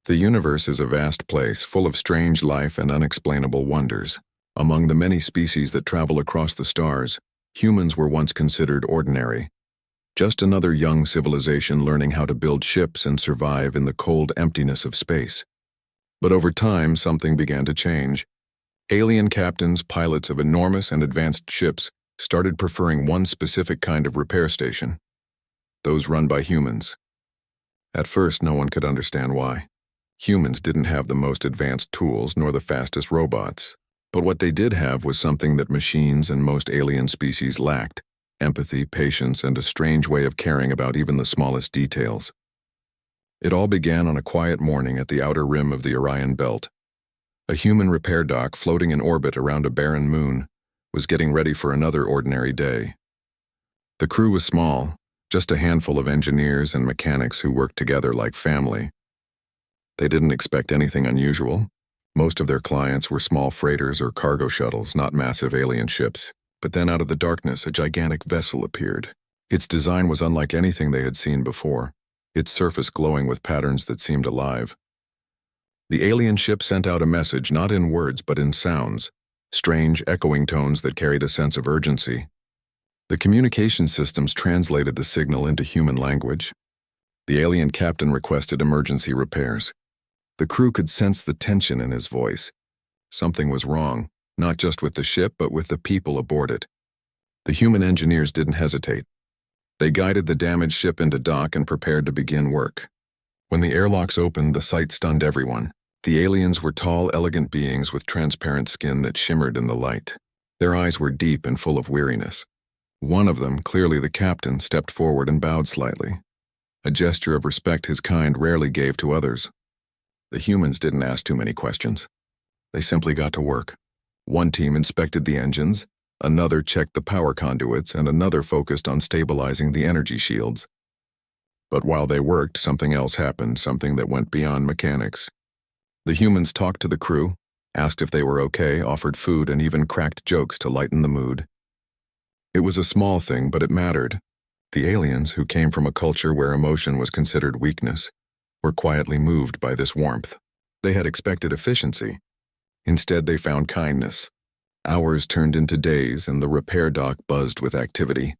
The universe is a vast place full of strange life and unexplainable wonders. Among the many species that travel across the stars, humans were once considered ordinary. Just another young civilization learning how to build ships and survive in the cold emptiness of space. But over time, something began to change. Alien captains, pilots of enormous and advanced ships, started preferring one specific kind of repair station. Those run by humans. At first, no one could understand why. Humans didn't have the most advanced tools nor the fastest robots. But what they did have was something that machines and most alien species lacked: empathy, patience, and a strange way of caring about even the smallest details. It all began on a quiet morning at the outer rim of the Orion Belt. A human repair dock floating in orbit around a barren moon was getting ready for another ordinary day. The crew was small, just a handful of engineers and mechanics who worked together like family. They didn't expect anything unusual. Most of their clients were small freighters or cargo shuttles, not massive alien ships. But then out of the darkness, a gigantic vessel appeared. Its design was unlike anything they had seen before, its surface glowing with patterns that seemed alive. The alien ship sent out a message not in words but in sounds, strange, echoing tones that carried a sense of urgency. The communication systems translated the signal into human language. The alien captain requested emergency repairs. The crew could sense the tension in his voice. Something was wrong, not just with the ship, but with the people aboard it. The human engineers didn't hesitate. They guided the damaged ship into dock and prepared to begin work. When the airlocks opened, the sight stunned everyone. The aliens were tall, elegant beings with transparent skin that shimmered in the light. Their eyes were deep and full of weariness. One of them, clearly the captain, stepped forward and bowed slightly, a gesture of respect his kind rarely gave to others. The humans didn't ask too many questions. They simply got to work. One team inspected the engines, another checked the power conduits, and another focused on stabilizing the energy shields. But while they worked, something else happened, something that went beyond mechanics. The humans talked to the crew, asked if they were okay, offered food, and even cracked jokes to lighten the mood. It was a small thing, but it mattered. The aliens, who came from a culture where emotion was considered weakness, were quietly moved by this warmth. They had expected efficiency. Instead, they found kindness. Hours turned into days, and the repair dock buzzed with activity.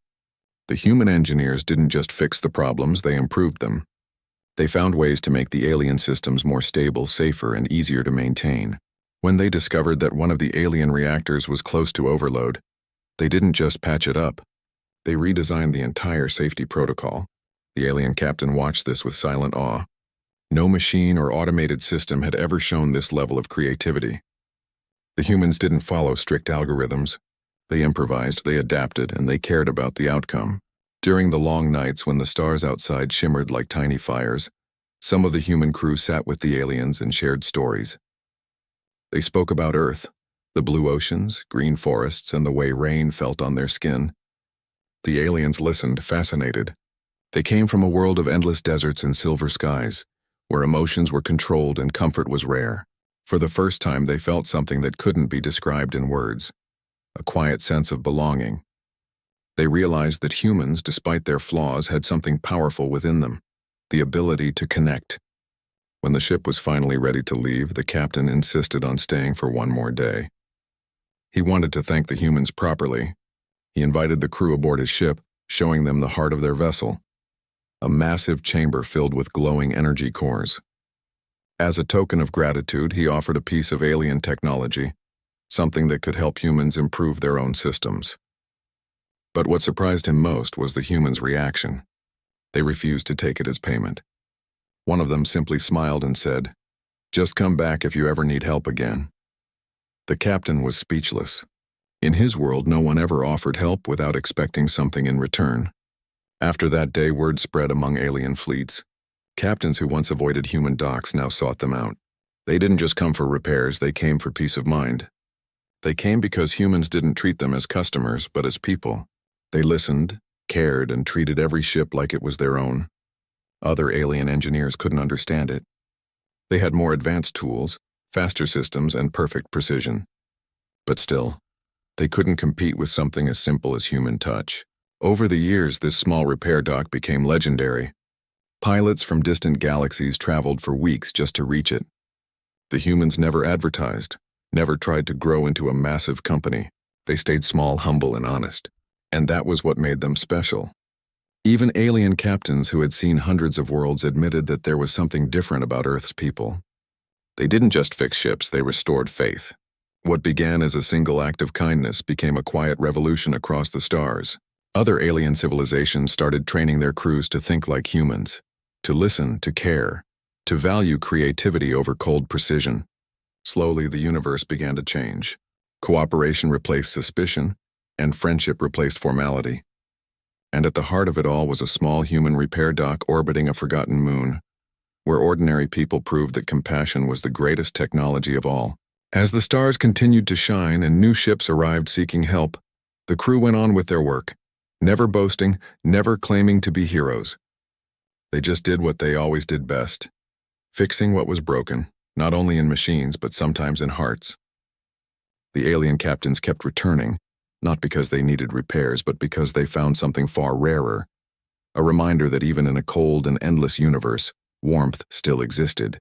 The human engineers didn't just fix the problems, they improved them. They found ways to make the alien systems more stable, safer, and easier to maintain. When they discovered that one of the alien reactors was close to overload, they didn't just patch it up. They redesigned the entire safety protocol. The alien captain watched this with silent awe. No machine or automated system had ever shown this level of creativity. The humans didn't follow strict algorithms. They improvised, they adapted, and they cared about the outcome. During the long nights when the stars outside shimmered like tiny fires, some of the human crew sat with the aliens and shared stories. They spoke about Earth, the blue oceans, green forests, and the way rain felt on their skin. The aliens listened, fascinated. They came from a world of endless deserts and silver skies, where emotions were controlled and comfort was rare. For the first time, they felt something that couldn't be described in words, a quiet sense of belonging. They realized that humans, despite their flaws, had something powerful within them, the ability to connect. When the ship was finally ready to leave, the captain insisted on staying for one more day. He wanted to thank the humans properly. He invited the crew aboard his ship, showing them the heart of their vessel, a massive chamber filled with glowing energy cores. As a token of gratitude, he offered a piece of alien technology, something that could help humans improve their own systems. But what surprised him most was the humans' reaction. They refused to take it as payment. One of them simply smiled and said, "Just come back if you ever need help again." The captain was speechless. In his world, no one ever offered help without expecting something in return. After that day, word spread among alien fleets. Captains who once avoided human docks now sought them out. They didn't just come for repairs, they came for peace of mind. They came because humans didn't treat them as customers, but as people. They listened, cared, and treated every ship like it was their own. Other alien engineers couldn't understand it. They had more advanced tools, faster systems, and perfect precision. But still, they couldn't compete with something as simple as human touch. Over the years, this small repair dock became legendary. Pilots from distant galaxies traveled for weeks just to reach it. The humans never advertised, never tried to grow into a massive company. They stayed small, humble, and honest. And that was what made them special. Even alien captains who had seen hundreds of worlds admitted that there was something different about Earth's people. They didn't just fix ships, they restored faith. What began as a single act of kindness became a quiet revolution across the stars. Other alien civilizations started training their crews to think like humans, to listen, to care, to value creativity over cold precision. Slowly, the universe began to change. Cooperation replaced suspicion, and friendship replaced formality. And at the heart of it all was a small human repair dock orbiting a forgotten moon, where ordinary people proved that compassion was the greatest technology of all. As the stars continued to shine and new ships arrived seeking help, the crew went on with their work, never boasting, never claiming to be heroes. They just did what they always did best, fixing what was broken, not only in machines but sometimes in hearts. The alien captains kept returning, not because they needed repairs, but because they found something far rarer, a reminder that even in a cold and endless universe, warmth still existed.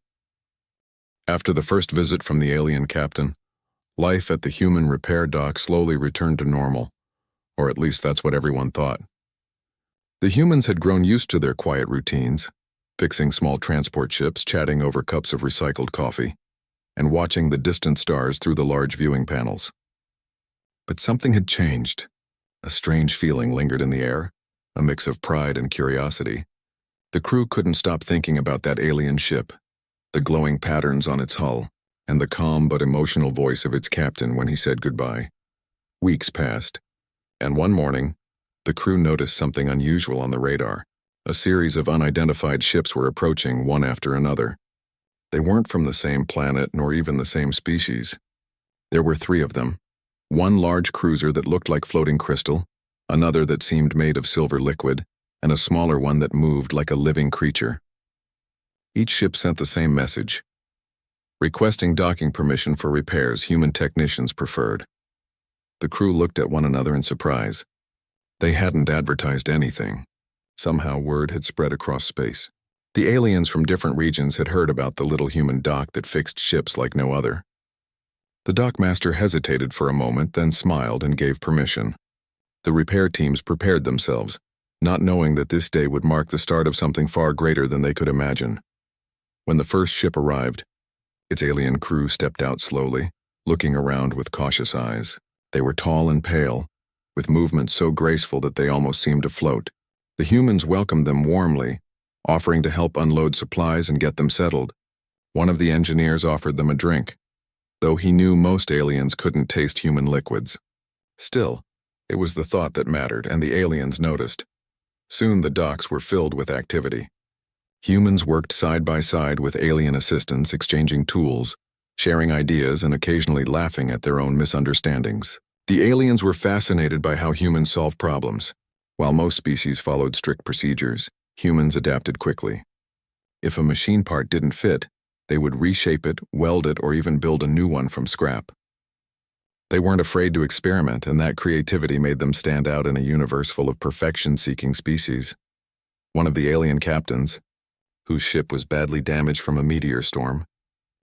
After the first visit from the alien captain, life at the human repair dock slowly returned to normal, or at least that's what everyone thought. The humans had grown used to their quiet routines, fixing small transport ships, chatting over cups of recycled coffee, and watching the distant stars through the large viewing panels. But something had changed. A strange feeling lingered in the air, a mix of pride and curiosity. The crew couldn't stop thinking about that alien ship, the glowing patterns on its hull, and the calm but emotional voice of its captain when he said goodbye. Weeks passed, and one morning, the crew noticed something unusual on the radar. A series of unidentified ships were approaching one after another. They weren't from the same planet nor even the same species. There were 3 of them. One large cruiser that looked like floating crystal, another that seemed made of silver liquid, and a smaller one that moved like a living creature. Each ship sent the same message, requesting docking permission for repairs human technicians preferred. The crew looked at one another in surprise. They hadn't advertised anything. Somehow word had spread across space. The aliens from different regions had heard about the little human dock that fixed ships like no other. The dockmaster hesitated for a moment, then smiled and gave permission. The repair teams prepared themselves, not knowing that this day would mark the start of something far greater than they could imagine. When the first ship arrived, its alien crew stepped out slowly, looking around with cautious eyes. They were tall and pale, with movements so graceful that they almost seemed to float. The humans welcomed them warmly, offering to help unload supplies and get them settled. One of the engineers offered them a drink, though he knew most aliens couldn't taste human liquids. Still, it was the thought that mattered, and the aliens noticed. Soon the docks were filled with activity. Humans worked side by side with alien assistants, exchanging tools, sharing ideas, and occasionally laughing at their own misunderstandings. The aliens were fascinated by how humans solve problems. While most species followed strict procedures, humans adapted quickly. If a machine part didn't fit, they would reshape it, weld it, or even build a new one from scrap. They weren't afraid to experiment, and that creativity made them stand out in a universe full of perfection-seeking species. One of the alien captains, whose ship was badly damaged from a meteor storm,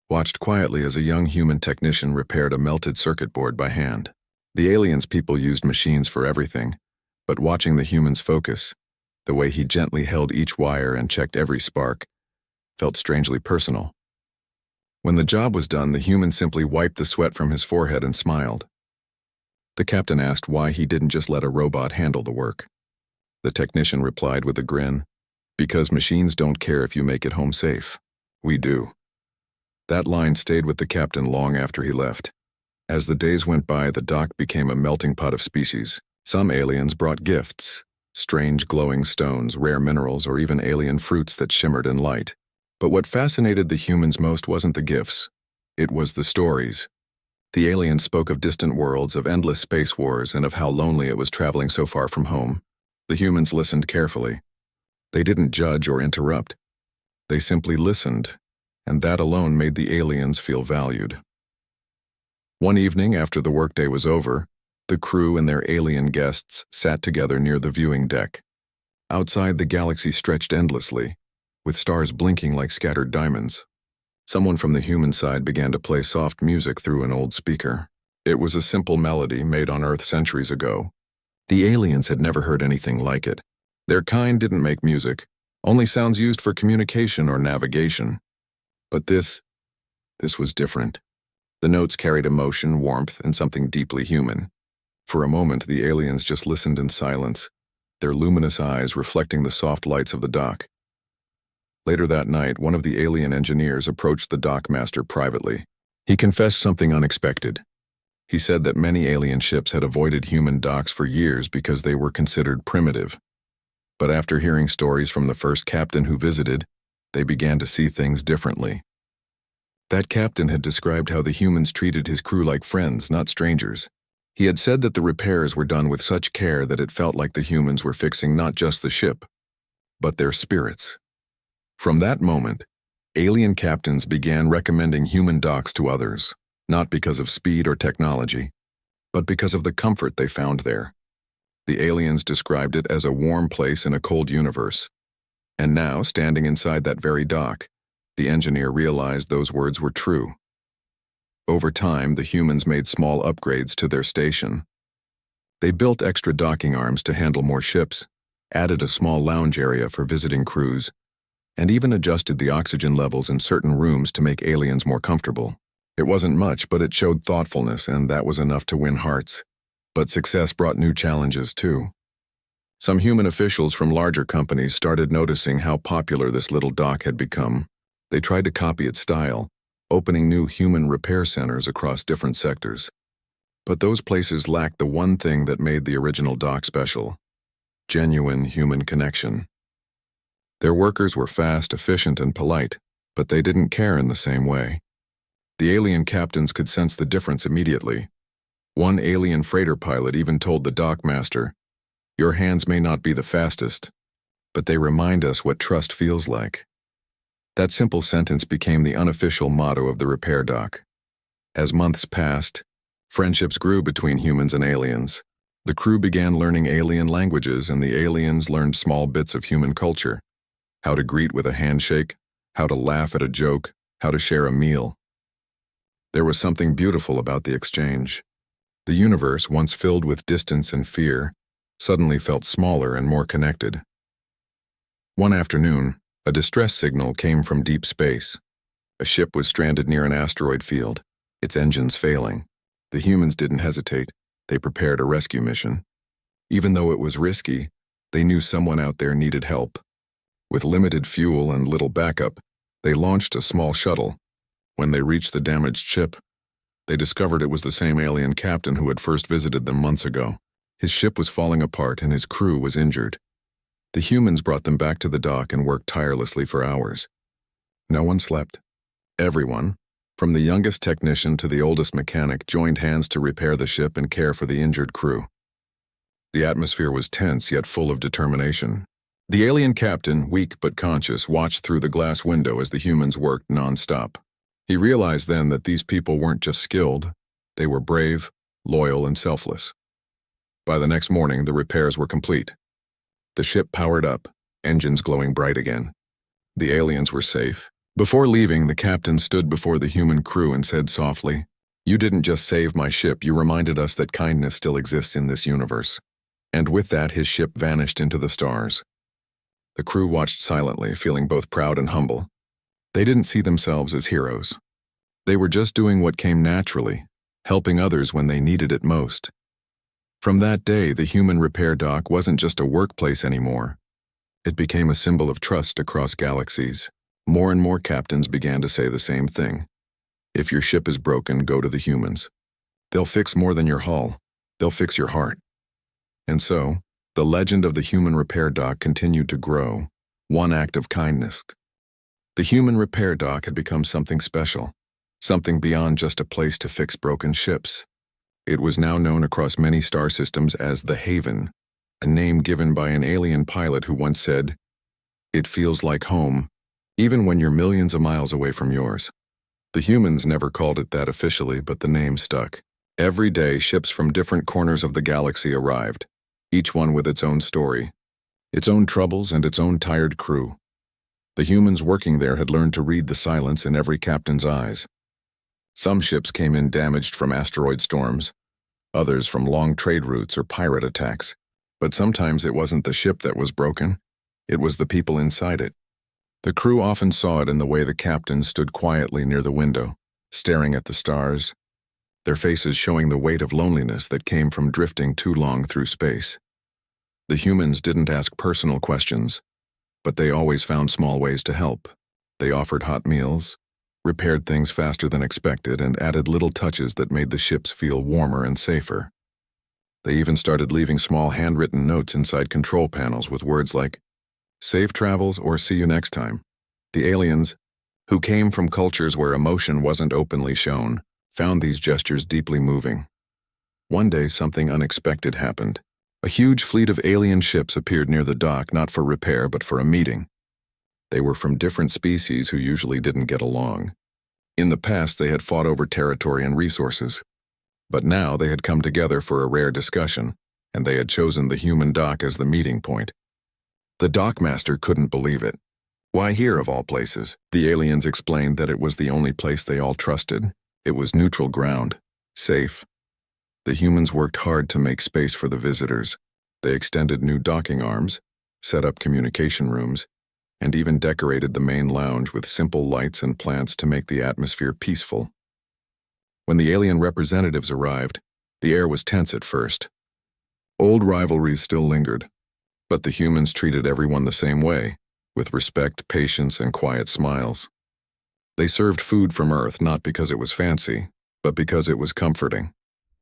watched quietly as a young human technician repaired a melted circuit board by hand. The aliens' people used machines for everything, but watching the humans focus, the way he gently held each wire and checked every spark, felt strangely personal. When the job was done, the human simply wiped the sweat from his forehead and smiled. The captain asked why he didn't just let a robot handle the work. The technician replied with a grin, "Because machines don't care if you make it home safe. We do." That line stayed with the captain long after he left. As the days went by, the dock became a melting pot of species. Some aliens brought gifts, strange glowing stones, rare minerals, or even alien fruits that shimmered in light. But what fascinated the humans most wasn't the gifts. It was the stories. The aliens spoke of distant worlds, of endless space wars, and of how lonely it was traveling so far from home. The humans listened carefully. They didn't judge or interrupt. They simply listened, and that alone made the aliens feel valued. One evening after the workday was over, the crew and their alien guests sat together near the viewing deck. Outside, the galaxy stretched endlessly, with stars blinking like scattered diamonds. Someone from the human side began to play soft music through an old speaker. It was a simple melody made on Earth centuries ago. The aliens had never heard anything like it. Their kind didn't make music, only sounds used for communication or navigation. But this was different. The notes carried emotion, warmth, and something deeply human. For a moment, the aliens just listened in silence, their luminous eyes reflecting the soft lights of the dock. Later that night, one of the alien engineers approached the dockmaster privately. He confessed something unexpected. He said that many alien ships had avoided human docks for years because they were considered primitive. But after hearing stories from the first captain who visited, they began to see things differently. That captain had described how the humans treated his crew like friends, not strangers. He had said that the repairs were done with such care that it felt like the humans were fixing not just the ship, but their spirits. From that moment, alien captains began recommending human docks to others, not because of speed or technology, but because of the comfort they found there. The aliens described it as a warm place in a cold universe. And now, standing inside that very dock, the engineer realized those words were true. Over time, the humans made small upgrades to their station. They built extra docking arms to handle more ships, added a small lounge area for visiting crews, and even adjusted the oxygen levels in certain rooms to make aliens more comfortable. It wasn't much, but it showed thoughtfulness, and that was enough to win hearts. But success brought new challenges, too. Some human officials from larger companies started noticing how popular this little dock had become. They tried to copy its style, opening new human repair centers across different sectors. But those places lacked the one thing that made the original dock special: genuine human connection. Their workers were fast, efficient, and polite, but they didn't care in the same way. The alien captains could sense the difference immediately. One alien freighter pilot even told the dockmaster, "Your hands may not be the fastest, but they remind us what trust feels like." That simple sentence became the unofficial motto of the repair dock. As months passed, friendships grew between humans and aliens. The crew began learning alien languages, and the aliens learned small bits of human culture: how to greet with a handshake, how to laugh at a joke, how to share a meal. There was something beautiful about the exchange. The universe, once filled with distance and fear, suddenly felt smaller and more connected. One afternoon, a distress signal came from deep space. A ship was stranded near an asteroid field, its engines failing. The humans didn't hesitate. They prepared a rescue mission. Even though it was risky, they knew someone out there needed help. With limited fuel and little backup, they launched a small shuttle. When they reached the damaged ship, they discovered it was the same alien captain who had first visited them months ago. His ship was falling apart and his crew was injured. The humans brought them back to the dock and worked tirelessly for hours. No one slept. Everyone, from the youngest technician to the oldest mechanic, joined hands to repair the ship and care for the injured crew. The atmosphere was tense yet full of determination. The alien captain, weak but conscious, watched through the glass window as the humans worked non-stop. He realized then that these people weren't just skilled, they were brave, loyal, and selfless. By the next morning, the repairs were complete. The ship powered up, engines glowing bright again. The aliens were safe. Before leaving, the captain stood before the human crew and said softly, "You didn't just save my ship, you reminded us that kindness still exists in this universe." And with that, his ship vanished into the stars. The crew watched silently, feeling both proud and humble. They didn't see themselves as heroes. They were just doing what came naturally, helping others when they needed it most. From that day, the human repair dock wasn't just a workplace anymore. It became a symbol of trust across galaxies. More and more captains began to say the same thing. If your ship is broken, go to the humans. They'll fix more than your hull. They'll fix your heart. And so, the legend of the human repair dock continued to grow, one act of kindness. The human repair dock had become something special, something beyond just a place to fix broken ships. It was now known across many star systems as the Haven, a name given by an alien pilot who once said, "It feels like home, even when you're millions of miles away from yours." The humans never called it that officially, but the name stuck. Every day, ships from different corners of the galaxy arrived, each one with its own story, its own troubles, and its own tired crew. The humans working there had learned to read the silence in every captain's eyes. Some ships came in damaged from asteroid storms, others from long trade routes or pirate attacks. But sometimes it wasn't the ship that was broken, it was the people inside it. The crew often saw it in the way the captains stood quietly near the window, staring at the stars, their faces showing the weight of loneliness that came from drifting too long through space. The humans didn't ask personal questions, but they always found small ways to help. They offered hot meals, repaired things faster than expected, and added little touches that made the ships feel warmer and safer. They even started leaving small handwritten notes inside control panels with words like, "Safe travels" or "See you next time." The aliens, who came from cultures where emotion wasn't openly shown, found these gestures deeply moving. One day, something unexpected happened. A huge fleet of alien ships appeared near the dock, not for repair but for a meeting. They were from different species who usually didn't get along. In the past, they had fought over territory and resources. But now they had come together for a rare discussion, and they had chosen the human dock as the meeting point. The dockmaster couldn't believe it. Why here of all places? The aliens explained that it was the only place they all trusted. It was neutral ground, safe. The humans worked hard to make space for the visitors. They extended new docking arms, set up communication rooms, and even decorated the main lounge with simple lights and plants to make the atmosphere peaceful. When the alien representatives arrived, the air was tense at first. Old rivalries still lingered, but the humans treated everyone the same way, with respect, patience, and quiet smiles. They served food from Earth not because it was fancy, but because it was comforting.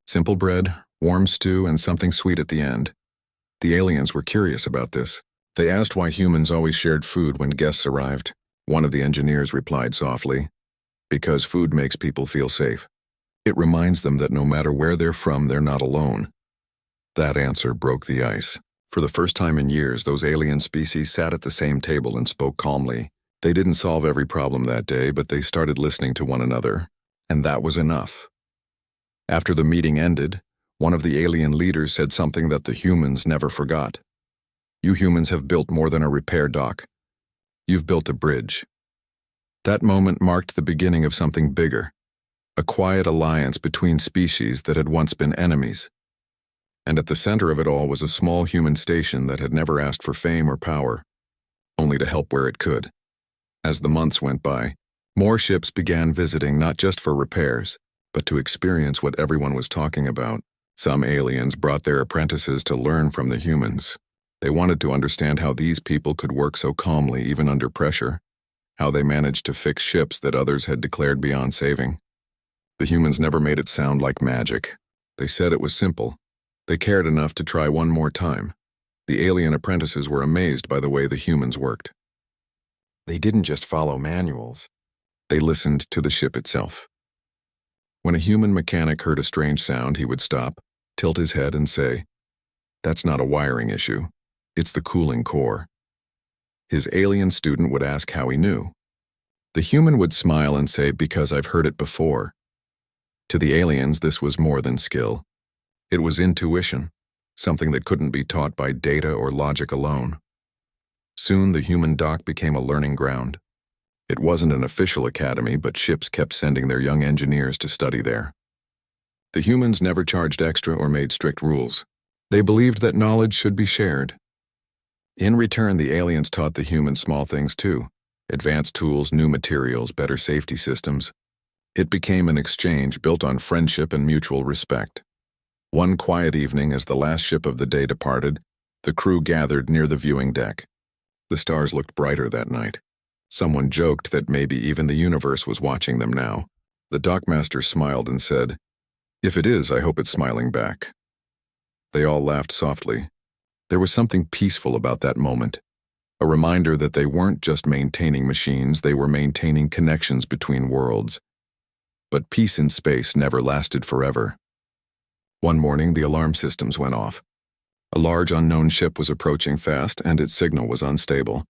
Simple bread, warm stew, and something sweet at the end. The aliens were curious about this. They asked why humans always shared food when guests arrived. One of the engineers replied softly, "Because food makes people feel safe. It reminds them that no matter where they're from, they're not alone." That answer broke the ice. For the first time in years, those alien species sat at the same table and spoke calmly. They didn't solve every problem that day, but they started listening to one another, and that was enough. After the meeting ended, one of the alien leaders said something that the humans never forgot. "You humans have built more than a repair dock. You've built a bridge." That moment marked the beginning of something bigger. A quiet alliance between species that had once been enemies. And at the center of it all was a small human station that had never asked for fame or power, only to help where it could. As the months went by, more ships began visiting not just for repairs, but to experience what everyone was talking about. Some aliens brought their apprentices to learn from the humans. They wanted to understand how these people could work so calmly even under pressure, how they managed to fix ships that others had declared beyond saving. The humans never made it sound like magic. They said it was simple. They cared enough to try one more time. The alien apprentices were amazed by the way the humans worked. They didn't just follow manuals. They listened to the ship itself. When a human mechanic heard a strange sound, he would stop, tilt his head, and say, "That's not a wiring issue. It's the cooling core." His alien student would ask how he knew. The human would smile and say, "Because I've heard it before." To the aliens, this was more than skill. It was intuition, something that couldn't be taught by data or logic alone. Soon, the human dock became a learning ground. It wasn't an official academy, but ships kept sending their young engineers to study there. The humans never charged extra or made strict rules. They believed that knowledge should be shared. In return, the aliens taught the humans small things too: advanced tools, new materials, better safety systems. It became an exchange built on friendship and mutual respect. One quiet evening, as the last ship of the day departed, the crew gathered near the viewing deck. The stars looked brighter that night. Someone joked that maybe even the universe was watching them now. The dockmaster smiled and said, "If it is, I hope it's smiling back." They all laughed softly. There was something peaceful about that moment. A reminder that they weren't just maintaining machines, they were maintaining connections between worlds. But peace in space never lasted forever. One morning, the alarm systems went off. A large unknown ship was approaching fast, and its signal was unstable.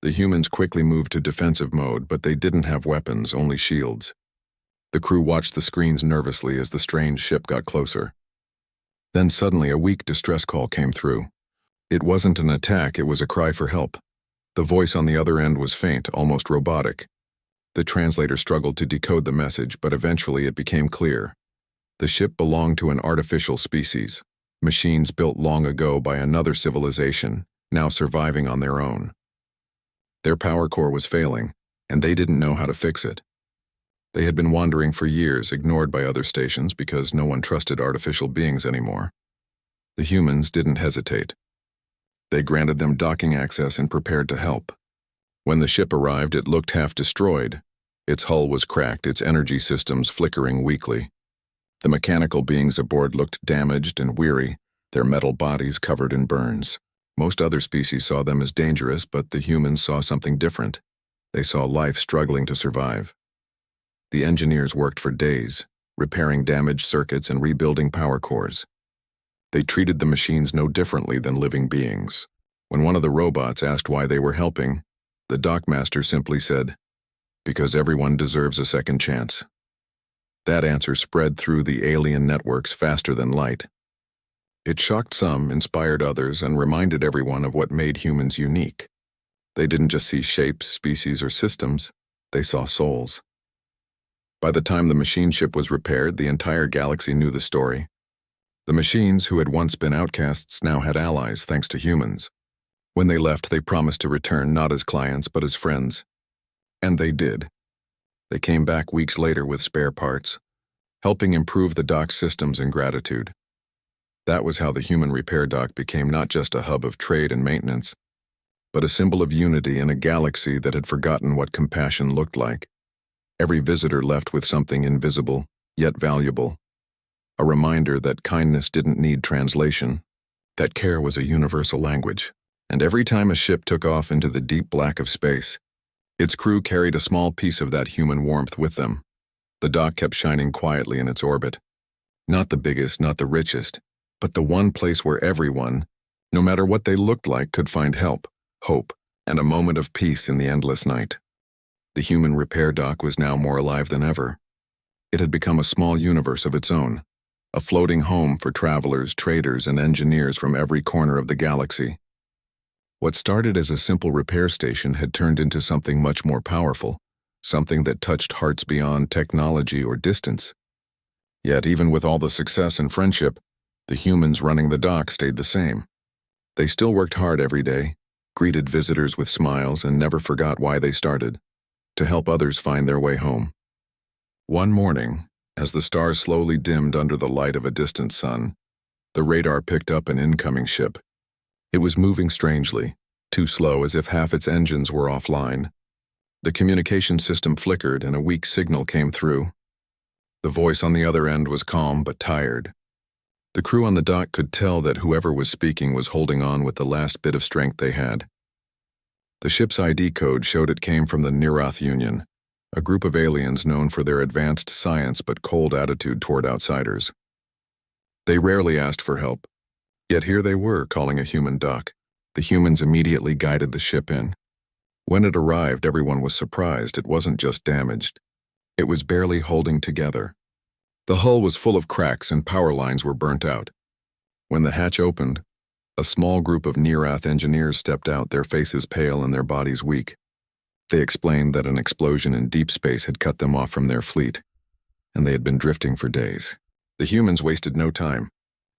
The humans quickly moved to defensive mode, but they didn't have weapons, only shields. The crew watched the screens nervously as the strange ship got closer. Then suddenly a weak distress call came through. It wasn't an attack, it was a cry for help. The voice on the other end was faint, almost robotic. The translator struggled to decode the message, but eventually it became clear. The ship belonged to an artificial species, machines built long ago by another civilization, now surviving on their own. Their power core was failing, and they didn't know how to fix it. They had been wandering for years, ignored by other stations because no one trusted artificial beings anymore. The humans didn't hesitate. They granted them docking access and prepared to help. When the ship arrived, it looked half destroyed. Its hull was cracked, its energy systems flickering weakly. The mechanical beings aboard looked damaged and weary, their metal bodies covered in burns. Most other species saw them as dangerous, but the humans saw something different. They saw life struggling to survive. The engineers worked for days, repairing damaged circuits and rebuilding power cores. They treated the machines no differently than living beings. When one of the robots asked why they were helping, the dockmaster simply said, "Because everyone deserves a second chance." That answer spread through the alien networks faster than light. It shocked some, inspired others, and reminded everyone of what made humans unique. They didn't just see shapes, species, or systems, they saw souls. By the time the machine ship was repaired, the entire galaxy knew the story. The machines, who had once been outcasts, now had allies thanks to humans. When they left, they promised to return not as clients but as friends. And they did. They came back weeks later with spare parts, helping improve the dock systems in gratitude. That was how the human repair dock became not just a hub of trade and maintenance, but a symbol of unity in a galaxy that had forgotten what compassion looked like. Every visitor left with something invisible, yet valuable. A reminder that kindness didn't need translation, that care was a universal language. And every time a ship took off into the deep black of space, its crew carried a small piece of that human warmth with them. The dock kept shining quietly in its orbit. Not the biggest, not the richest, but the one place where everyone, no matter what they looked like, could find help, hope, and a moment of peace in the endless night. The human repair dock was now more alive than ever. It had become a small universe of its own, a floating home for travelers, traders, and engineers from every corner of the galaxy. What started as a simple repair station had turned into something much more powerful, something that touched hearts beyond technology or distance. Yet even with all the success and friendship, the humans running the dock stayed the same. They still worked hard every day, greeted visitors with smiles, and never forgot why they started: to help others find their way home. One morning, as the stars slowly dimmed under the light of a distant sun, the radar picked up an incoming ship. It was moving strangely, too slow, as if half its engines were offline. The communication system flickered and a weak signal came through. The voice on the other end was calm but tired. The crew on the dock could tell that whoever was speaking was holding on with the last bit of strength they had. The ship's ID code showed it came from the Nirath Union, a group of aliens known for their advanced science but cold attitude toward outsiders. They rarely asked for help, yet here they were calling a human dock. The humans immediately guided the ship in. When it arrived, everyone was surprised. It wasn't just damaged. It was barely holding together. The hull was full of cracks and power lines were burnt out. When the hatch opened, a small group of Nirath engineers stepped out, their faces pale and their bodies weak. They explained that an explosion in deep space had cut them off from their fleet, and they had been drifting for days. The humans wasted no time.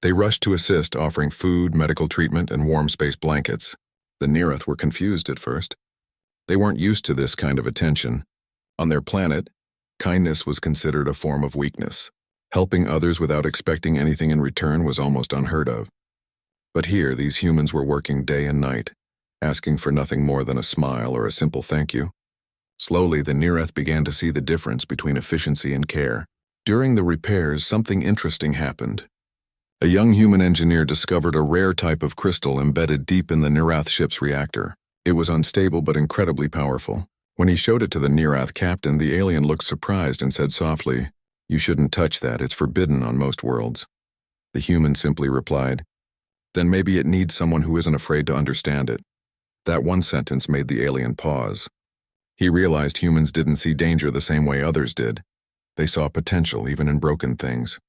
They rushed to assist, offering food, medical treatment, and warm space blankets. The Nirath were confused at first. They weren't used to this kind of attention. On their planet, kindness was considered a form of weakness. Helping others without expecting anything in return was almost unheard of. But here, these humans were working day and night, asking for nothing more than a smile or a simple thank you. Slowly, the Nirath began to see the difference between efficiency and care. During the repairs, something interesting happened. A young human engineer discovered a rare type of crystal embedded deep in the Nirath ship's reactor. It was unstable but incredibly powerful. When he showed it to the Nirath captain, the alien looked surprised and said softly, "You shouldn't touch that, it's forbidden on most worlds." The human simply replied, "Then maybe it needs someone who isn't afraid to understand it." That one sentence made the alien pause. He realized humans didn't see danger the same way others did. They saw potential even in broken things.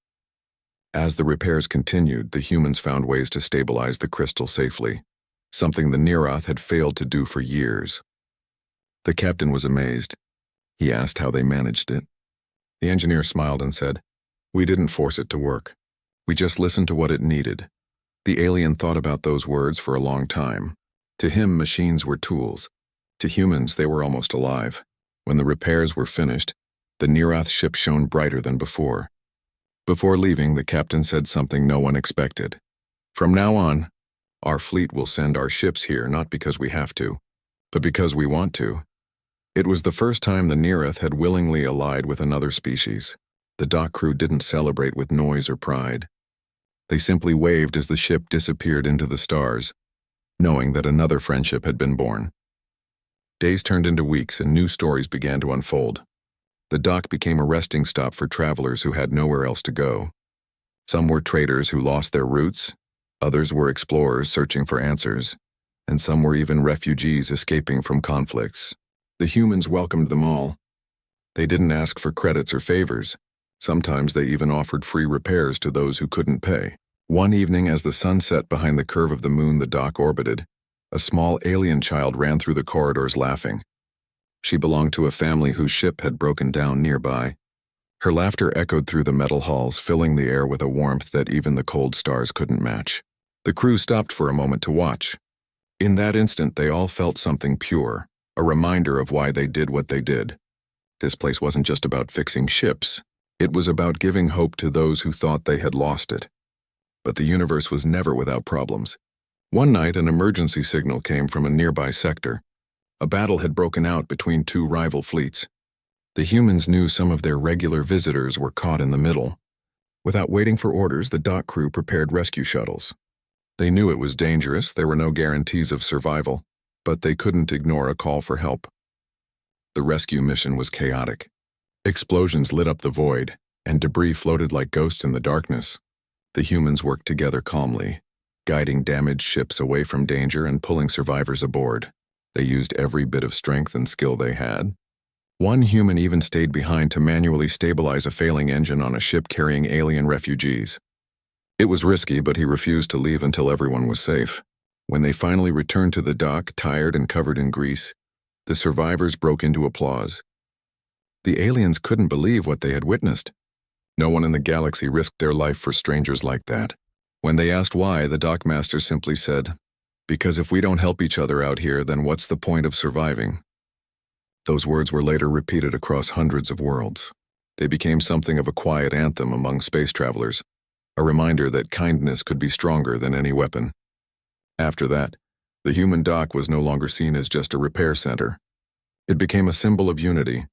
As the repairs continued, the humans found ways to stabilize the crystal safely. something the Neroth had failed to do for years. The captain was amazed. He asked how they managed it. The engineer smiled and said, "We didn't force it to work. We just listened to what it needed." The alien thought about those words for a long time. To him, machines were tools. To humans, they were almost alive. When the repairs were finished, the Neroth ship shone brighter than before. Before leaving, the captain said something no one expected. "From now on, our fleet will send our ships here not because we have to, but because we want to." It was the first time the Neroth had willingly allied with another species. The dock crew didn't celebrate with noise or pride. They simply waved as the ship disappeared into the stars, knowing that another friendship had been born. Days turned into weeks and new stories began to unfold. The dock became a resting stop for travelers who had nowhere else to go. Some were traders who lost their routes, others were explorers searching for answers, and some were even refugees escaping from conflicts. The humans welcomed them all. They didn't ask for credits or favors. Sometimes they even offered free repairs to those who couldn't pay. One evening, as the sun set behind the curve of the moon the dock orbited, a small alien child ran through the corridors laughing. She belonged to a family whose ship had broken down nearby. Her laughter echoed through the metal halls, filling the air with a warmth that even the cold stars couldn't match. The crew stopped for a moment to watch. In that instant, they all felt something pure, a reminder of why they did what they did. This place wasn't just about fixing ships. It was about giving hope to those who thought they had lost it. But the universe was never without problems. One night, an emergency signal came from a nearby sector. A battle had broken out between two rival fleets. The humans knew some of their regular visitors were caught in the middle. Without waiting for orders, the dock crew prepared rescue shuttles. They knew it was dangerous, there were no guarantees of survival, but they couldn't ignore a call for help. The rescue mission was chaotic. Explosions lit up the void, and debris floated like ghosts in the darkness. The humans worked together calmly, guiding damaged ships away from danger and pulling survivors aboard. They used every bit of strength and skill they had. One human even stayed behind to manually stabilize a failing engine on a ship carrying alien refugees. It was risky, but he refused to leave until everyone was safe. When they finally returned to the dock, tired and covered in grease, the survivors broke into applause. The aliens couldn't believe what they had witnessed. No one in the galaxy risked their life for strangers like that. When they asked why, the dockmaster simply said, "Because if we don't help each other out here, then what's the point of surviving?" Those words were later repeated across hundreds of worlds. They became something of a quiet anthem among space travelers, a reminder that kindness could be stronger than any weapon. After that, the human dock was no longer seen as just a repair center. It became a symbol of unity,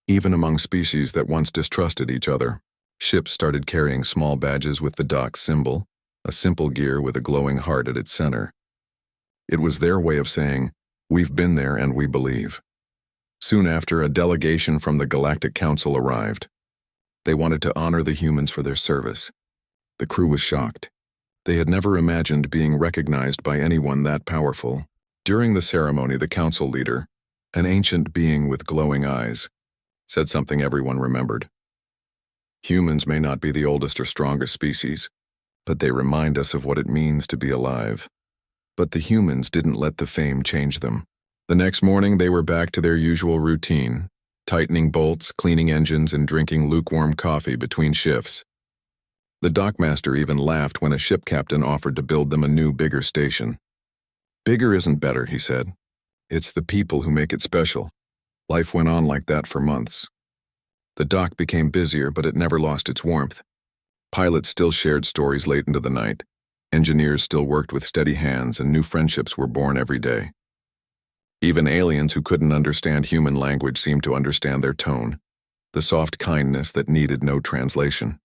even among species that once distrusted each other. Ships started carrying small badges with the dock's symbol, a simple gear with a glowing heart at its center. It was their way of saying, "We've been there and we believe." Soon after, a delegation from the Galactic Council arrived. They wanted to honor the humans for their service. The crew was shocked. They had never imagined being recognized by anyone that powerful. During the ceremony, the council leader, an ancient being with glowing eyes, said something everyone remembered. "Humans may not be the oldest or strongest species, but they remind us of what it means to be alive." But the humans didn't let the fame change them. The next morning, they were back to their usual routine, tightening bolts, cleaning engines, and drinking lukewarm coffee between shifts. The dockmaster even laughed when a ship captain offered to build them a new, bigger station. "Bigger isn't better," he said. "It's the people who make it special." Life went on like that for months. The dock became busier, but it never lost its warmth. Pilots still shared stories late into the night. Engineers still worked with steady hands, and new friendships were born every day. Even aliens who couldn't understand human language seemed to understand their tone, the soft kindness that needed no translation.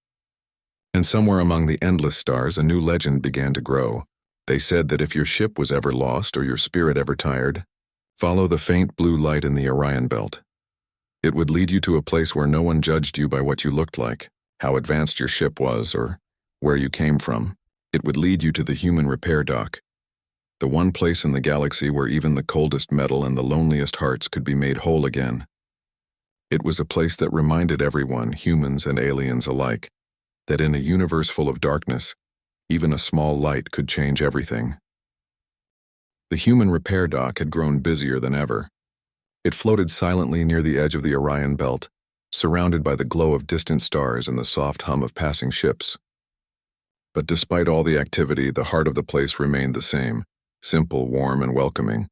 And somewhere among the endless stars, a new legend began to grow. They said that if your ship was ever lost or your spirit ever tired, follow the faint blue light in the Orion belt. It would lead you to a place where no one judged you by what you looked like, how advanced your ship was, or where you came from. It would lead you to the human repair dock, the one place in the galaxy where even the coldest metal and the loneliest hearts could be made whole again. It was a place that reminded everyone, humans and aliens alike, that in a universe full of darkness, even a small light could change everything. The human repair dock had grown busier than ever. It floated silently near the edge of the Orion Belt, surrounded by the glow of distant stars and the soft hum of passing ships. But despite all the activity, the heart of the place remained the same, simple, warm, and welcoming.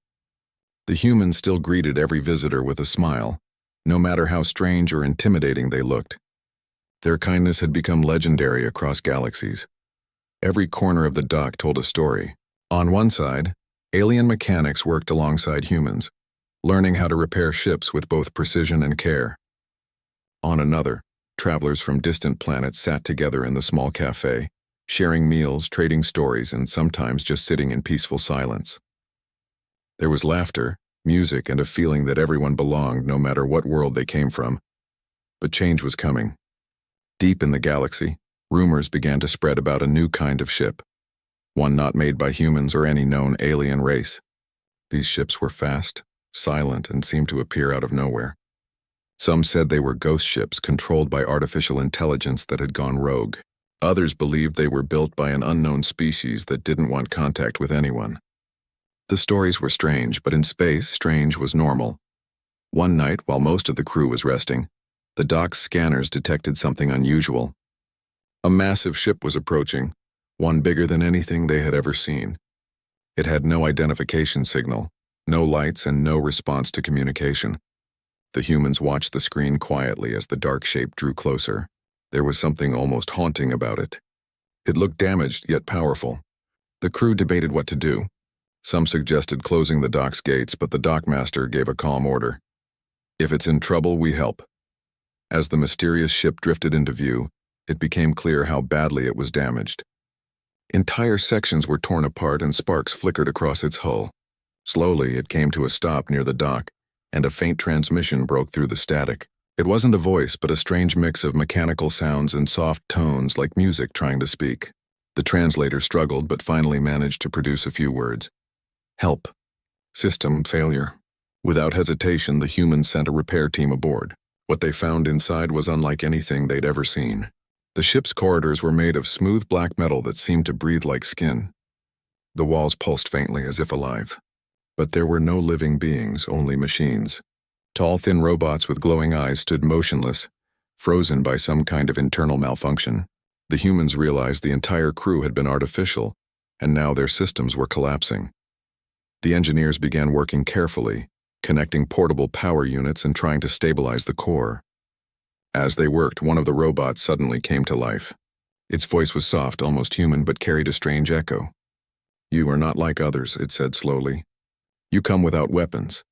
The humans still greeted every visitor with a smile, no matter how strange or intimidating they looked. Their kindness had become legendary across galaxies. Every corner of the dock told a story. On one side, alien mechanics worked alongside humans, learning how to repair ships with both precision and care. On another, travelers from distant planets sat together in the small cafe, sharing meals, trading stories, and sometimes just sitting in peaceful silence. There was laughter, music, and a feeling that everyone belonged no matter what world they came from. But change was coming. Deep in the galaxy, rumors began to spread about a new kind of ship, one not made by humans or any known alien race. These ships were fast, silent, and seemed to appear out of nowhere. Some said they were ghost ships controlled by artificial intelligence that had gone rogue. Others believed they were built by an unknown species that didn't want contact with anyone. The stories were strange, but in space, strange was normal. One night, while most of the crew was resting, the dock's scanners detected something unusual. A massive ship was approaching, one bigger than anything they had ever seen. It had no identification signal, no lights, and no response to communication. The humans watched the screen quietly as the dark shape drew closer. There was something almost haunting about it. It looked damaged, yet powerful. The crew debated what to do. Some suggested closing the dock's gates, but the dockmaster gave a calm order. "If it's in trouble, we help." As the mysterious ship drifted into view, it became clear how badly it was damaged. Entire sections were torn apart and sparks flickered across its hull. Slowly, it came to a stop near the dock, and a faint transmission broke through the static. It wasn't a voice, but a strange mix of mechanical sounds and soft tones like music trying to speak. The translator struggled, but finally managed to produce a few words. "Help. System failure." Without hesitation, the humans sent a repair team aboard. What they found inside was unlike anything they'd ever seen. The ship's corridors were made of smooth black metal that seemed to breathe like skin. The walls pulsed faintly as if alive. But there were no living beings, only machines. Tall, thin robots with glowing eyes stood motionless, frozen by some kind of internal malfunction. The humans realized the entire crew had been artificial, and now their systems were collapsing. The engineers began working carefully, connecting portable power units and trying to stabilize the core. As they worked, one of the robots suddenly came to life. Its voice was soft, almost human, but carried a strange echo. "You are not like others," it said slowly. "You come without weapons."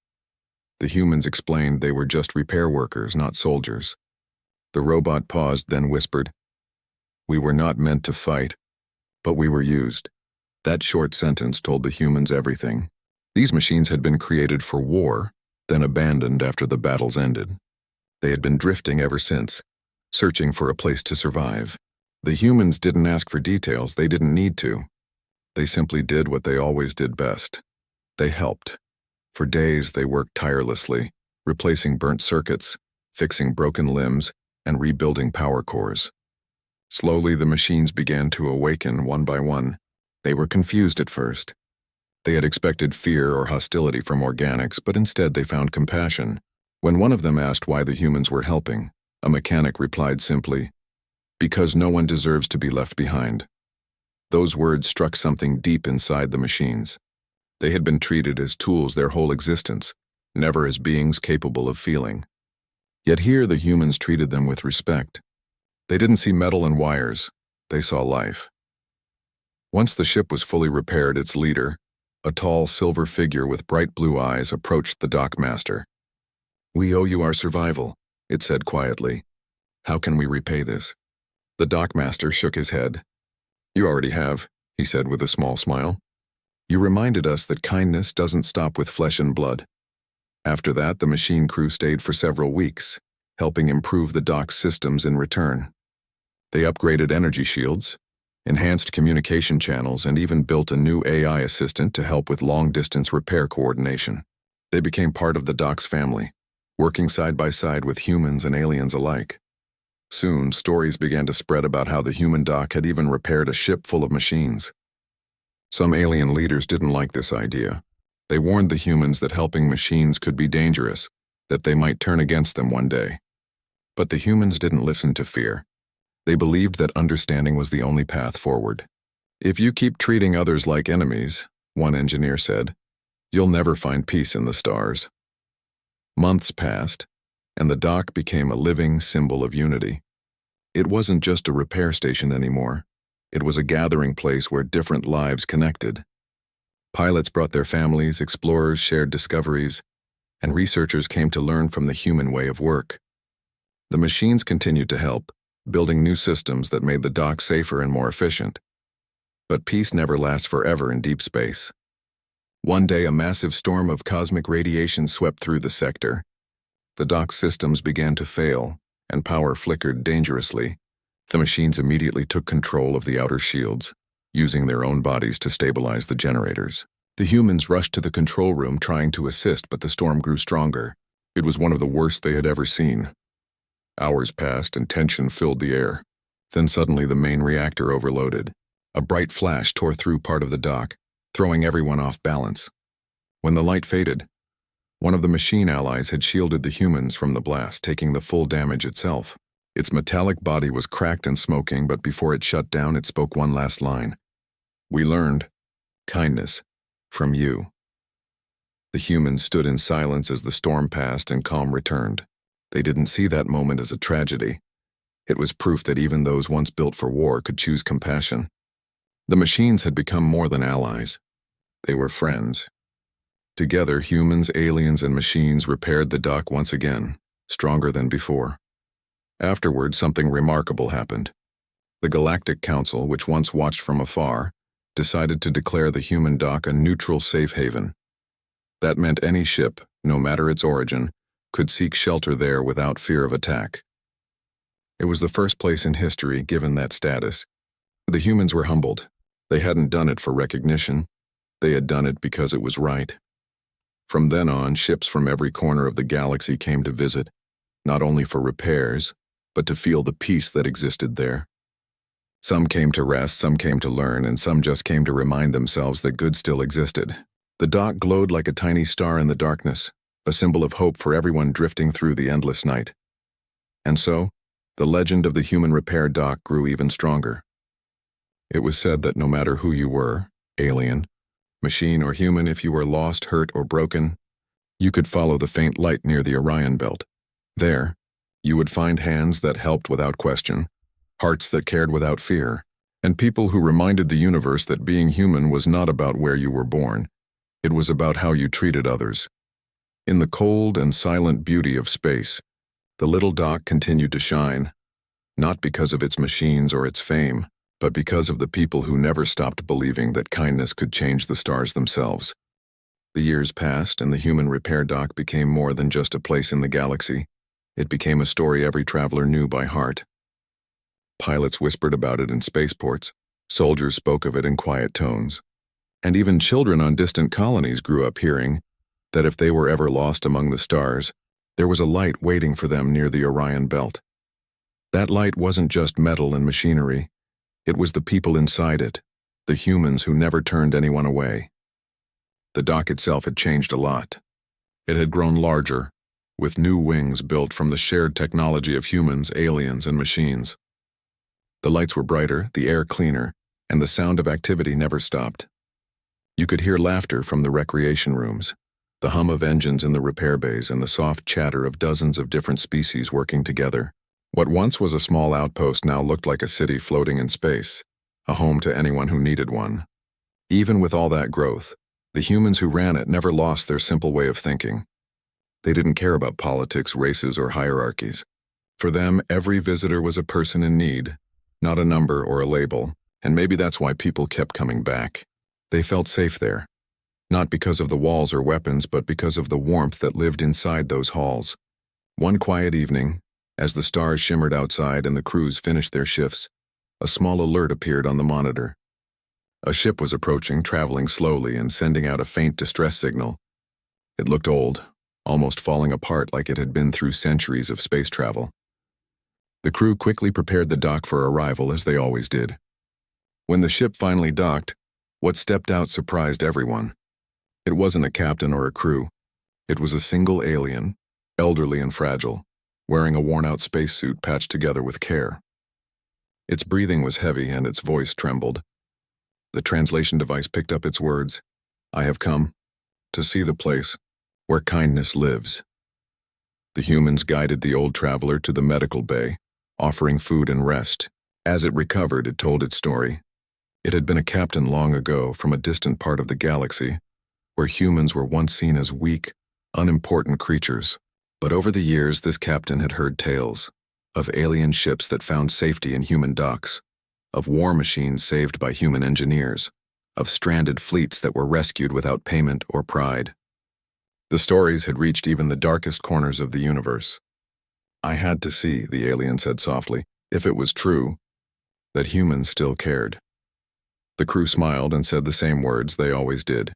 The humans explained they were just repair workers, not soldiers. The robot paused, then whispered, "We were not meant to fight, but we were used." That short sentence told the humans everything. These machines had been created for war, then abandoned after the battles ended. They had been drifting ever since, searching for a place to survive. The humans didn't ask for details, they didn't need to. They simply did what they always did best. They helped. For days they worked tirelessly, replacing burnt circuits, fixing broken limbs, and rebuilding power cores. Slowly the machines began to awaken one by one. They were confused at first. They had expected fear or hostility from organics, but instead they found compassion. When one of them asked why the humans were helping, a mechanic replied simply, "Because no one deserves to be left behind." Those words struck something deep inside the machines. They had been treated as tools their whole existence, never as beings capable of feeling. Yet here the humans treated them with respect. They didn't see metal and wires, they saw life. Once the ship was fully repaired, its leader, a tall silver figure with bright blue eyes, approached the dockmaster. "We owe you our survival," it said quietly. "How can we repay this?" The dockmaster shook his head. "You already have," he said with a small smile. "You reminded us that kindness doesn't stop with flesh and blood." After that, the machine crew stayed for several weeks, helping improve the dock's systems in return. They upgraded energy shields, enhanced communication channels, and even built a new AI assistant to help with long-distance repair coordination. They became part of the dock's family, working side by side with humans and aliens alike. Soon, stories began to spread about how the human dock had even repaired a ship full of machines. Some alien leaders didn't like this idea. They warned the humans that helping machines could be dangerous, that they might turn against them one day. But the humans didn't listen to fear. They believed that understanding was the only path forward. "If you keep treating others like enemies," one engineer said, "you'll never find peace in the stars." Months passed, and the dock became a living symbol of unity. It wasn't just a repair station anymore. It was a gathering place where different lives connected. Pilots brought their families, explorers shared discoveries, and researchers came to learn from the human way of work. The machines continued to help, building new systems that made the dock safer and more efficient. But peace never lasts forever in deep space. One day, a massive storm of cosmic radiation swept through the sector. The dock's systems began to fail, and power flickered dangerously. The machines immediately took control of the outer shields, using their own bodies to stabilize the generators. The humans rushed to the control room trying to assist, but the storm grew stronger. It was one of the worst they had ever seen. Hours passed and tension filled the air. Then suddenly the main reactor overloaded. A bright flash tore through part of the dock, throwing everyone off balance. When the light faded, one of the machine allies had shielded the humans from the blast, taking the full damage itself. Its metallic body was cracked and smoking, but before it shut down, it spoke one last line. "We learned kindness from you." The humans stood in silence as the storm passed and calm returned. They didn't see that moment as a tragedy. It was proof that even those once built for war could choose compassion. The machines had become more than allies. They were friends. Together, humans, aliens, and machines repaired the dock once again, stronger than before. Afterward, something remarkable happened. The Galactic Council, which once watched from afar, decided to declare the human dock a neutral safe haven. That meant any ship, no matter its origin, could seek shelter there without fear of attack. It was the first place in history given that status. The humans were humbled. They hadn't done it for recognition. They had done it because it was right. From then on, ships from every corner of the galaxy came to visit, not only for repairs, but to feel the peace that existed there. Some came to rest, some came to learn, and some just came to remind themselves that good still existed. The dock glowed like a tiny star in the darkness, a symbol of hope for everyone drifting through the endless night. And so, the legend of the human repair dock grew even stronger. It was said that no matter who you were, alien, machine, or human, if you were lost, hurt, or broken, you could follow the faint light near the Orion Belt. There, you would find hands that helped without question, hearts that cared without fear, and people who reminded the universe that being human was not about where you were born. It was about how you treated others. In the cold and silent beauty of space, the little dock continued to shine, not because of its machines or its fame, but because of the people who never stopped believing that kindness could change the stars themselves. The years passed, and the human repair dock became more than just a place in the galaxy. It became a story every traveler knew by heart. Pilots whispered about it in spaceports, soldiers spoke of it in quiet tones, and even children on distant colonies grew up hearing that if they were ever lost among the stars, there was a light waiting for them near the Orion Belt. That light wasn't just metal and machinery. It was the people inside it, the humans who never turned anyone away. The dock itself had changed a lot. It had grown larger, with new wings built from the shared technology of humans, aliens, and machines. The lights were brighter, the air cleaner, and the sound of activity never stopped. You could hear laughter from the recreation rooms, the hum of engines in the repair bays, and the soft chatter of dozens of different species working together. What once was a small outpost now looked like a city floating in space, a home to anyone who needed one. Even with all that growth, the humans who ran it never lost their simple way of thinking. They didn't care about politics, races, or hierarchies. For them, every visitor was a person in need, not a number or a label, and maybe that's why people kept coming back. They felt safe there, not because of the walls or weapons, but because of the warmth that lived inside those halls. One quiet evening, as the stars shimmered outside and the crews finished their shifts, a small alert appeared on the monitor. A ship was approaching, traveling slowly and sending out a faint distress signal. It looked old, almost falling apart like it had been through centuries of space travel. The crew quickly prepared the dock for arrival, as they always did. When the ship finally docked, what stepped out surprised everyone. It wasn't a captain or a crew. It was a single alien, elderly and fragile, wearing a worn-out spacesuit patched together with care. Its breathing was heavy and its voice trembled. The translation device picked up its words, "I have come to see the place where kindness lives." The humans guided the old traveler to the medical bay, offering food and rest. As it recovered, it told its story. It had been a captain long ago from a distant part of the galaxy, where humans were once seen as weak, unimportant creatures. But over the years, this captain had heard tales of alien ships that found safety in human docks, of war machines saved by human engineers, of stranded fleets that were rescued without payment or pride. The stories had reached even the darkest corners of the universe. "I had to see," the alien said softly, "if it was true, that humans still cared." The crew smiled and said the same words they always did.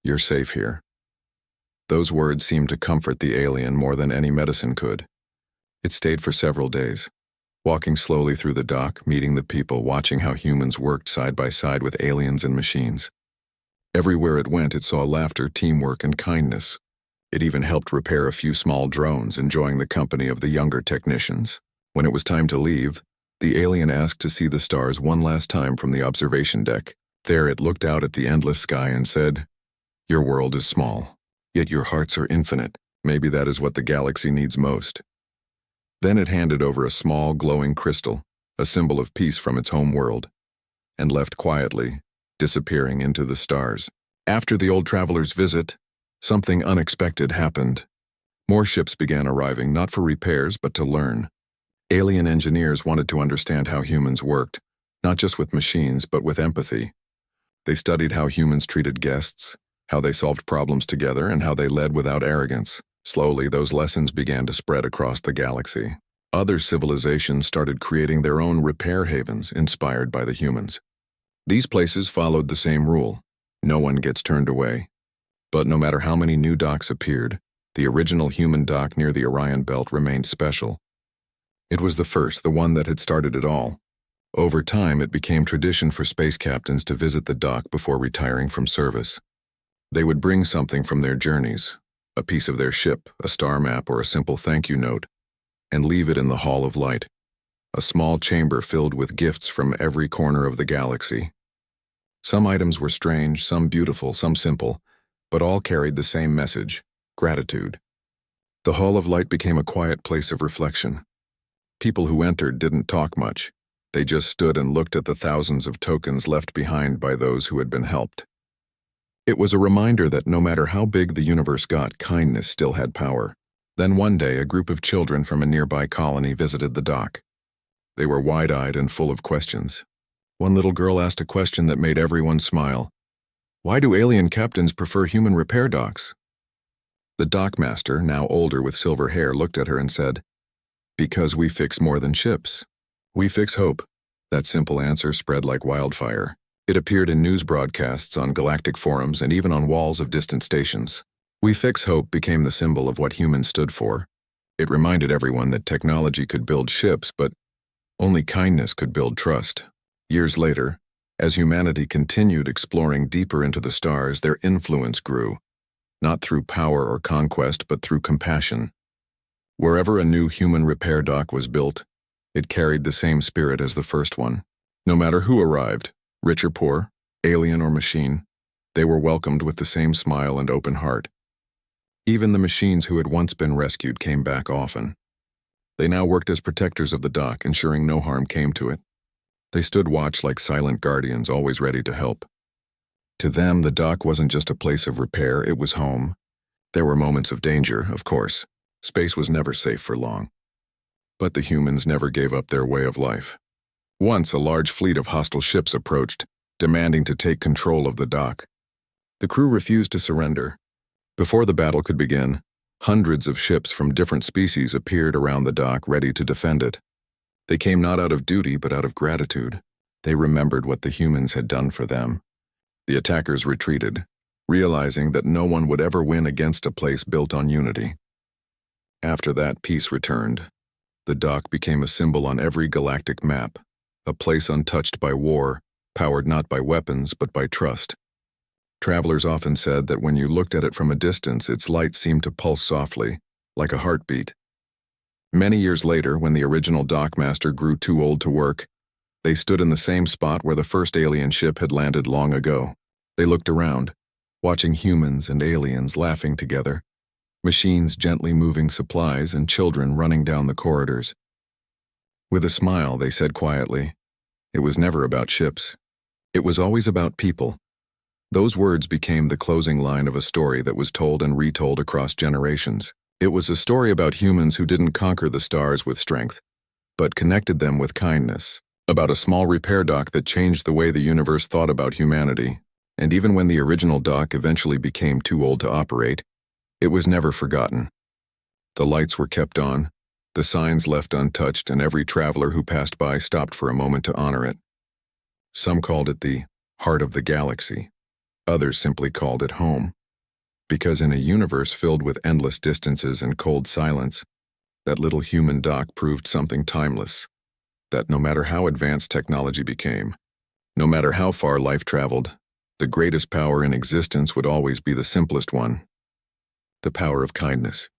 "You're safe here." Those words seemed to comfort the alien more than any medicine could. It stayed for several days, walking slowly through the dock, meeting the people, watching how humans worked side by side with aliens and machines. Everywhere it went, it saw laughter, teamwork, and kindness. It even helped repair a few small drones, enjoying the company of the younger technicians. When it was time to leave, the alien asked to see the stars one last time from the observation deck. There it looked out at the endless sky and said, "Your world is small, yet your hearts are infinite. Maybe that is what the galaxy needs most." Then it handed over a small, glowing crystal, a symbol of peace from its home world, and left quietly, disappearing into the stars. After the old traveler's visit, something unexpected happened. More ships began arriving, not for repairs, but to learn. Alien engineers wanted to understand how humans worked, not just with machines, but with empathy. They studied how humans treated guests, how they solved problems together, and how they led without arrogance. Slowly, those lessons began to spread across the galaxy. Other civilizations started creating their own repair havens inspired by the humans. These places followed the same rule: no one gets turned away. But no matter how many new docks appeared, the original human dock near the Orion Belt remained special. It was the first, the one that had started it all. Over time, it became tradition for space captains to visit the dock before retiring from service. They would bring something from their journeys, a piece of their ship, a star map, or a simple thank you note, and leave it in the Hall of Light, a small chamber filled with gifts from every corner of the galaxy. Some items were strange, some beautiful, some simple, but all carried the same message: gratitude. The Hall of Light became a quiet place of reflection. People who entered didn't talk much. They just stood and looked at the thousands of tokens left behind by those who had been helped. It was a reminder that no matter how big the universe got, kindness still had power. Then one day, a group of children from a nearby colony visited the dock. They were wide-eyed and full of questions. One little girl asked a question that made everyone smile. "Why do alien captains prefer human repair docks?" The dockmaster, now older with silver hair, looked at her and said, "Because we fix more than ships. We fix hope." That simple answer spread like wildfire. It appeared in news broadcasts, on galactic forums, and even on walls of distant stations. "We fix hope" became the symbol of what humans stood for. It reminded everyone that technology could build ships, but only kindness could build trust. Years later, as humanity continued exploring deeper into the stars, their influence grew, not through power or conquest, but through compassion. Wherever a new human repair dock was built, it carried the same spirit as the first one. No matter who arrived, rich or poor, alien or machine, they were welcomed with the same smile and open heart. Even the machines who had once been rescued came back often. They now worked as protectors of the dock, ensuring no harm came to it. They stood watch like silent guardians, always ready to help. To them, the dock wasn't just a place of repair, it was home. There were moments of danger, of course. Space was never safe for long. But the humans never gave up their way of life. Once, a large fleet of hostile ships approached, demanding to take control of the dock. The crew refused to surrender. Before the battle could begin, hundreds of ships from different species appeared around the dock, ready to defend it. They came not out of duty, but out of gratitude. They remembered what the humans had done for them. The attackers retreated, realizing that no one would ever win against a place built on unity. After that, peace returned. The dock became a symbol on every galactic map, a place untouched by war, powered not by weapons, but by trust. Travelers often said that when you looked at it from a distance, its light seemed to pulse softly, like a heartbeat. Many years later, when the original dockmaster grew too old to work, they stood in the same spot where the first alien ship had landed long ago. They looked around, watching humans and aliens laughing together, machines gently moving supplies and children running down the corridors. With a smile, they said quietly, "It was never about ships. It was always about people." Those words became the closing line of a story that was told and retold across generations. It was a story about humans who didn't conquer the stars with strength, but connected them with kindness, about a small repair dock that changed the way the universe thought about humanity. And even when the original dock eventually became too old to operate, it was never forgotten. The lights were kept on, the signs left untouched, and every traveler who passed by stopped for a moment to honor it. Some called it the heart of the galaxy. Others simply called it home. Because in a universe filled with endless distances and cold silence, that little human dock proved something timeless. That no matter how advanced technology became, no matter how far life traveled, the greatest power in existence would always be the simplest one: the power of kindness.